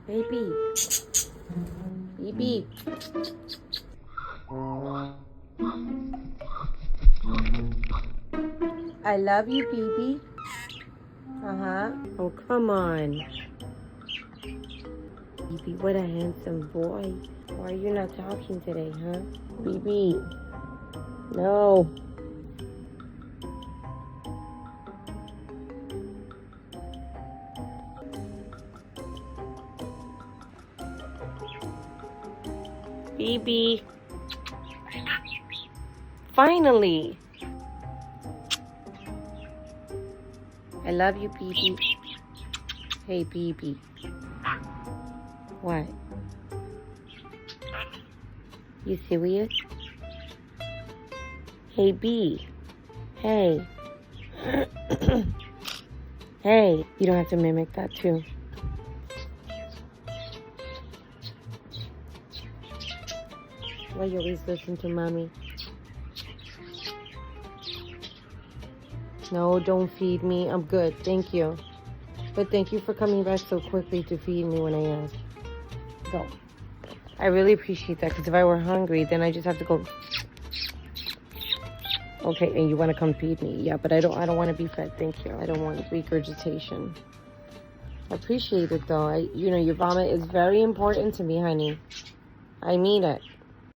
Baby. Baby. I love you, baby. Uh-huh. Oh, come on. Baby, what a handsome boy. Why are you not talking today, huh? Baby. No. Baby. Finally. I love you, baby. Hey, baby. What? You serious? Hey, B. Hey. Hey. You don't have to mimic that, too. Why you always listen to mommy? No, don't feed me. I'm good. Thank you. But thank you for coming back so quickly to feed me when I asked. Go. I really appreciate that, because if I were hungry, then I just have to go. Okay, and you want to come feed me? Yeah, but I don't want to be fed. Thank you. I don't want regurgitation. I appreciate it though. Your vomit is very important to me, honey. I mean it.